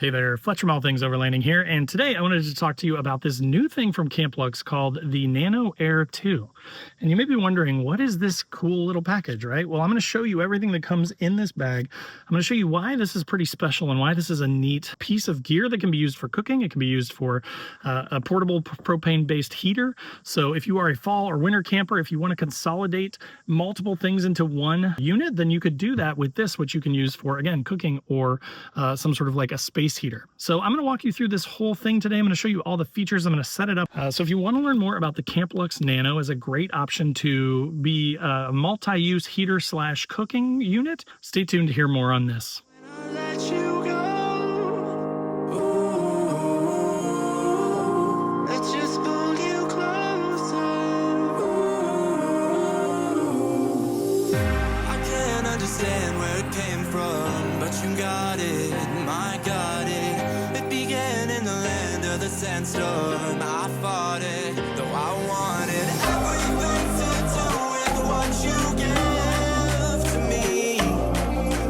Hey there, Fletcher from All Things Overlanding here, and today I wanted to talk to you about this new thing from Camplux called the Nano Air 2. And you may be wondering, what is this cool little package, right? Well, I'm going to show you everything that comes in this bag. I'm going to show you why this is pretty special and why this is a neat piece of gear that can be used for cooking. It can be used for a portable propane-based heater. So if you are a fall or winter camper, if you want to consolidate multiple things into one unit, then you could do that with this, which you can use for, again, cooking or some sort of like a space heater. So I'm going to walk you through this whole thing today. I'm going to show you all the features. I'm going to set it up. So if you want to learn more about the Camplux Nano, is a great option to be a multi-use heater slash cooking unit. Stay tuned to hear more on this. Understand where it came from, but you got it, I got it. It began in the land of the sandstorm. I fought it, though I wanted everything to do with what you gave to me.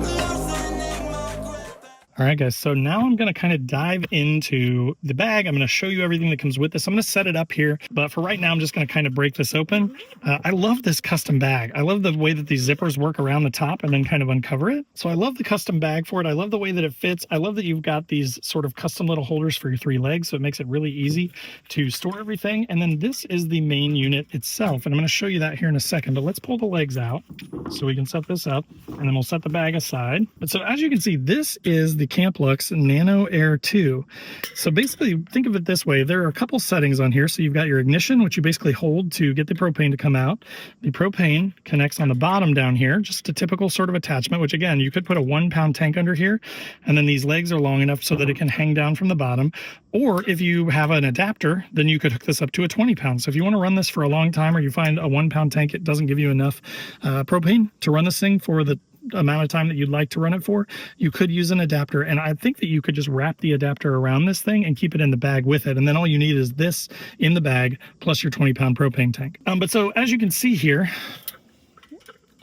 Loosening my grip. All right, guys, so now I'm going to kind of dive into the bag. I'm going to show you everything that comes with this. I'm going to set it up here, but for right now, I'm just going to kind of break this open. I love this custom bag. I love the way that these zippers work around the top and then kind of uncover it. So I love the custom bag for it. I love the way that it fits. I love that you've got these sort of custom little holders for your three legs, so it makes it really easy to store everything. And then this is the main unit itself, and I'm going to show you that here in a second, but let's pull the legs out so we can set this up, and then we'll set the bag aside. But so as you can see, this is the Camplux Nano Air 2. So basically, think of it this way. There are a couple settings on here. So you've got your ignition, which you basically hold to get the propane to come out. The propane connects on the bottom down here, just a typical sort of attachment, which again, you could put a 1-pound tank under here, and then these legs are long enough so that it can hang down from the bottom. Or if you have an adapter, then you could hook this up to a 20-pound. So if you want to run this for a long time, or you find a 1-pound tank, it doesn't give you enough propane to run this thing for the amount of time that you'd like to run it for, you could use an adapter. And I think that you could just wrap the adapter around this thing and keep it in the bag with it. And then all you need is this in the bag plus your 20-pound propane tank. But so as you can see here,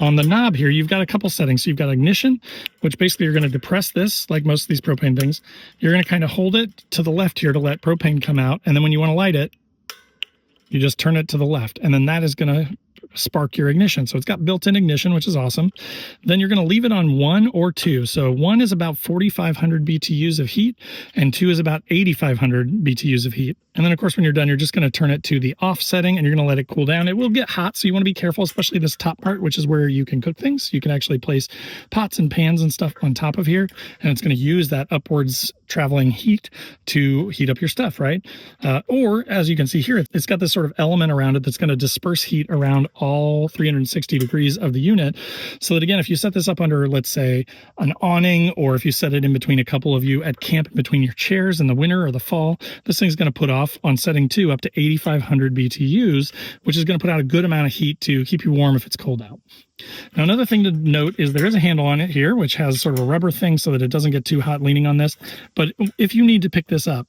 on the knob here, you've got a couple settings. So you've got ignition, which basically you're going to depress this like most of these propane things. You're going to kind of hold it to the left here to let propane come out. And then when you want to light it, you just turn it to the left. And then that is going to spark your ignition. So it's got built-in ignition, which is awesome. Then you're going to leave it on 1 or 2. So 1 is about 4,500 BTUs of heat, and 2 is about 8,500 BTUs of heat. And then, of course, when you're done, you're just going to turn it to the off setting, and you're going to let it cool down. It will get hot, so you want to be careful, especially this top part, which is where you can cook things. You can actually place pots and pans and stuff on top of here, and it's going to use that upwards traveling heat to heat up your stuff, right? Or, as you can see here, it's got this sort of element around it that's going to disperse heat around all 360 degrees of the unit, so that, again, if you set this up under, let's say, an awning, or if you set it in between a couple of you at camp, between your chairs in the winter or the fall, this thing's going to put off on setting 2 up to 8,500 BTUs, which is going to put out a good amount of heat to keep you warm if it's cold out. Now, another thing to note is there is a handle on it here, which has sort of a rubber thing so that it doesn't get too hot leaning on this. But if you need to pick this up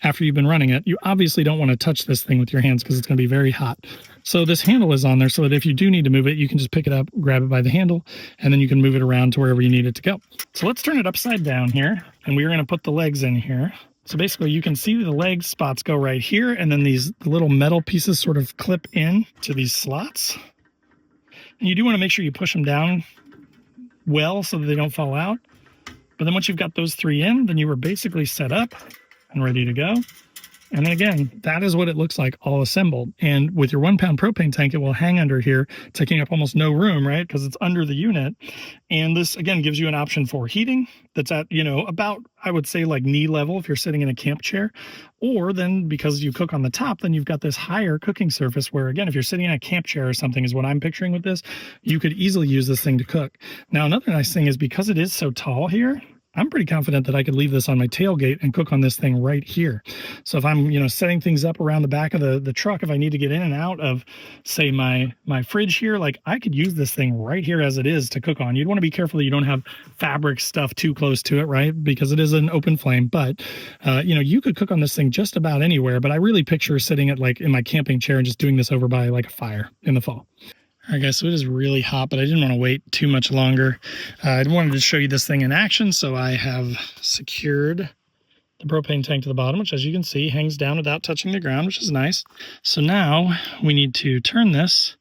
after you've been running it, you obviously don't want to touch this thing with your hands because it's going to be very hot. So this handle is on there so that if you do need to move it, you can just pick it up, grab it by the handle, and then you can move it around to wherever you need it to go. So let's turn it upside down here, and we're going to put the legs in here. So basically, you can see the leg spots go right here, and then these little metal pieces sort of clip in to these slots. And you do want to make sure you push them down well so that they don't fall out. But then once you've got those 3 in, then you were basically set up and ready to go. And then again, that is what it looks like all assembled. And with your 1-pound propane tank, it will hang under here, taking up almost no room, right? Because it's under the unit. And this, again, gives you an option for heating that's at, about, I would say, like knee level if you're sitting in a camp chair. Or then because you cook on the top, then you've got this higher cooking surface where, again, if you're sitting in a camp chair or something is what I'm picturing with this, you could easily use this thing to cook. Now, another nice thing is because it is so tall here, I'm pretty confident that I could leave this on my tailgate and cook on this thing right here. So if I'm, setting things up around the back of the truck, if I need to get in and out of, say, my fridge here, like I could use this thing right here as it is to cook on. You'd want to be careful that you don't have fabric stuff too close to it, right? Because it is an open flame. But, you could cook on this thing just about anywhere. But I really picture sitting at like in my camping chair and just doing this over by like a fire in the fall. All right, guys, so it is really hot, but I didn't want to wait too much longer. I wanted to show you this thing in action, so I have secured the propane tank to the bottom, which as you can see hangs down without touching the ground, which is nice. So now we need to turn this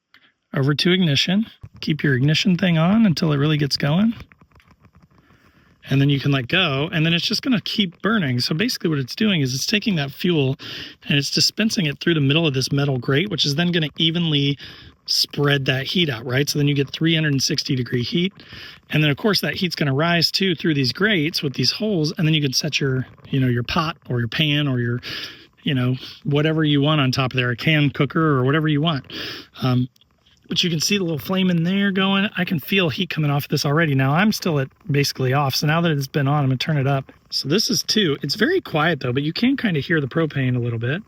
over to ignition. Keep your ignition thing on until it really gets going. And then you can let go, and then it's just going to keep burning. So basically what it's doing is it's taking that fuel and it's dispensing it through the middle of this metal grate, which is then going to evenly spread that heat out, right? So then you get 360-degree heat. And then of course that heat's going to rise too through these grates with these holes, and then you can set your, your pot or your pan or your, whatever you want on top of there, a can cooker or whatever you want. But you can see the little flame in there going. I can feel heat coming off of this already. Now I'm still at basically off. So now that it's been on, I'm gonna turn it up. So this is 2. It's very quiet though, but you can kind of hear the propane a little bit.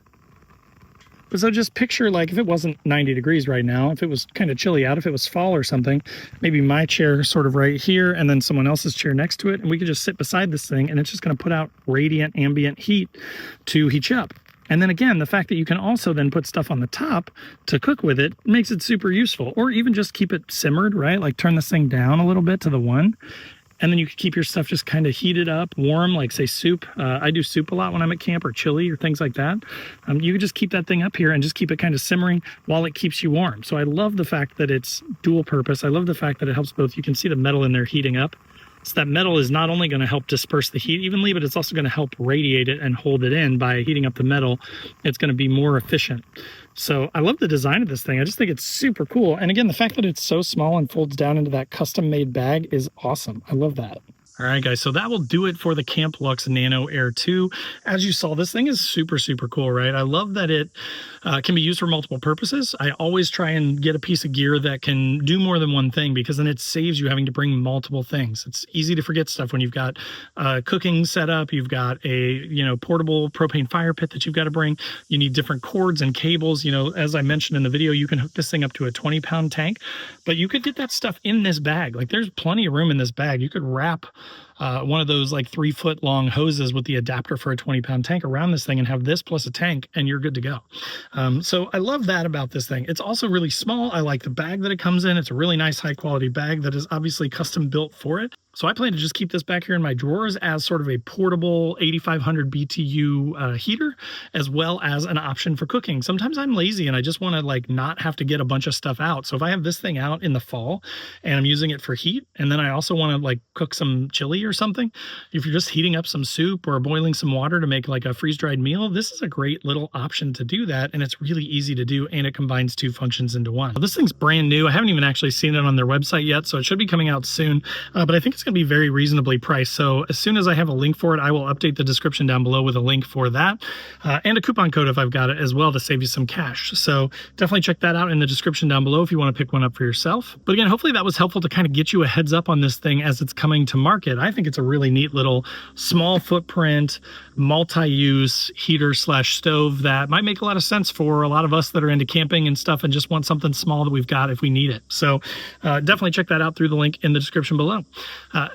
But so just picture like if it wasn't 90 degrees right now, if it was kind of chilly out, if it was fall or something, maybe my chair sort of right here and then someone else's chair next to it. And we could just sit beside this thing and it's just gonna put out radiant ambient heat to heat you up. And then again, the fact that you can also then put stuff on the top to cook with it makes it super useful. Or even just keep it simmered, right? Like turn this thing down a little bit to the 1. And then you can keep your stuff just kind of heated up, warm, like say soup. I do soup a lot when I'm at camp, or chili or things like that. You can just keep that thing up here and just keep it kind of simmering while it keeps you warm. So I love the fact that it's dual purpose. I love the fact that it helps both. You can see the metal in there heating up. So that metal is not only going to help disperse the heat evenly, but it's also going to help radiate it and hold it in by heating up the metal. It's going to be more efficient. So I love the design of this thing. I just think it's super cool. And again, the fact that it's so small and folds down into that custom made bag is awesome. I love that. All right, guys, so that will do it for the Camplux Nano Air 2. As you saw, this thing is super, super cool, right? I love that it can be used for multiple purposes. I always try and get a piece of gear that can do more than one thing, because then it saves you having to bring multiple things. It's easy to forget stuff when you've got cooking set up, you've got a portable propane fire pit that you've got to bring. You need different cords and cables. As I mentioned in the video, you can hook this thing up to a 20-pound tank, but you could get that stuff in this bag. Like there's plenty of room in this bag. You could wrap one of those like 3-foot long hoses with the adapter for a 20-pound tank around this thing and have this plus a tank and you're good to go. So I love that about this thing. It's also really small. I like the bag that it comes in. It's a really nice high quality bag that is obviously custom built for it. So I plan to just keep this back here in my drawers as sort of a portable 8,500 BTU heater, as well as an option for cooking. Sometimes I'm lazy and I just want to like not have to get a bunch of stuff out. So if I have this thing out in the fall and I'm using it for heat, and then I also want to like cook some chili or something, if you're just heating up some soup or boiling some water to make like a freeze-dried meal, this is a great little option to do that. And it's really easy to do, and it combines 2 functions into one. This thing's brand new. I haven't even actually seen it on their website yet, so it should be coming out soon. But I think it's going to be very reasonably priced. So as soon as I have a link for it, I will update the description down below with a link for that and a coupon code if I've got it as well to save you some cash. So definitely check that out in the description down below if you want to pick one up for yourself. But again, hopefully that was helpful to kind of get you a heads up on this thing as it's coming to market. I think it's a really neat little small footprint, multi-use heater slash stove that might make a lot of sense for a lot of us that are into camping and stuff and just want something small that we've got if we need it. So definitely check that out through the link in the description below.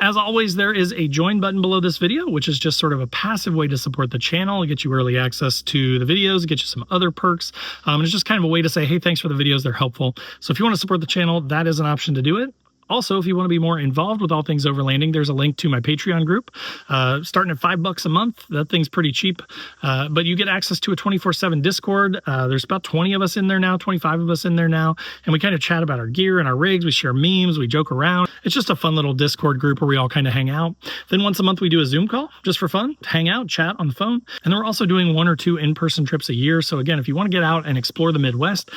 As always, there is a join button below this video, which is just sort of a passive way to support the channel, get you early access to the videos, get you some other perks. And it's just kind of a way to say, hey, thanks for the videos, they're helpful. So if you want to support the channel, that is an option to do it. Also, if you want to be more involved with all things overlanding, there's a link to my Patreon group, starting at $5 a month. That thing's pretty cheap, but you get access to a 24/7 Discord. There's about 20 of us in there now, 25 of us in there now, and we kind of chat about our gear and our rigs. We share memes, we joke around. It's just a fun little Discord group where we all kind of hang out. Then once a month, we do a Zoom call just for fun, hang out, chat on the phone. And then we're also doing 1 or 2 in-person trips a year. So again, if you want to get out and explore the Midwest,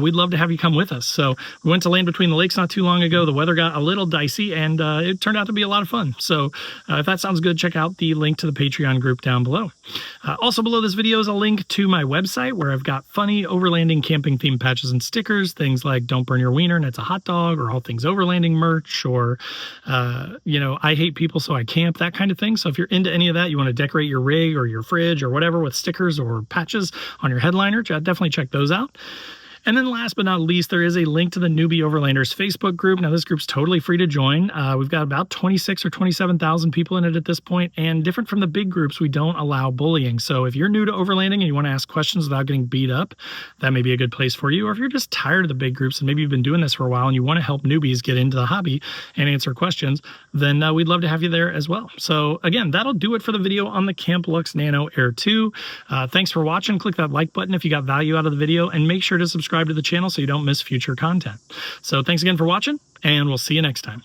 we'd love to have you come with us. So we went to Land Between the Lakes not too long ago. The weather got a little dicey and it turned out to be a lot of fun. So if that sounds good, check out the link to the Patreon group down below. Also below this video is a link to my website where I've got funny overlanding camping themed patches and stickers, things like don't burn your wiener and it's a hot dog, or all things overlanding merch, or I hate people so I camp, that kind of thing. So if you're into any of that, you want to decorate your rig or your fridge or whatever with stickers or patches on your headliner, definitely check those out. And then last but not least, there is a link to the Newbie Overlanders Facebook group. Now, this group's totally free to join. We've got about 26 or 27,000 people in it at this point, and different from the big groups, we don't allow bullying. So if you're new to overlanding and you want to ask questions without getting beat up, that may be a good place for you. Or if you're just tired of the big groups and maybe you've been doing this for a while and you want to help newbies get into the hobby and answer questions, then we'd love to have you there as well. So again, that'll do it for the video on the Camplux Nano Air 2. Thanks for watching. Click that like button if you got value out of the video, and make sure to subscribe to the channel so you don't miss future content. So thanks again for watching, and we'll see you next time.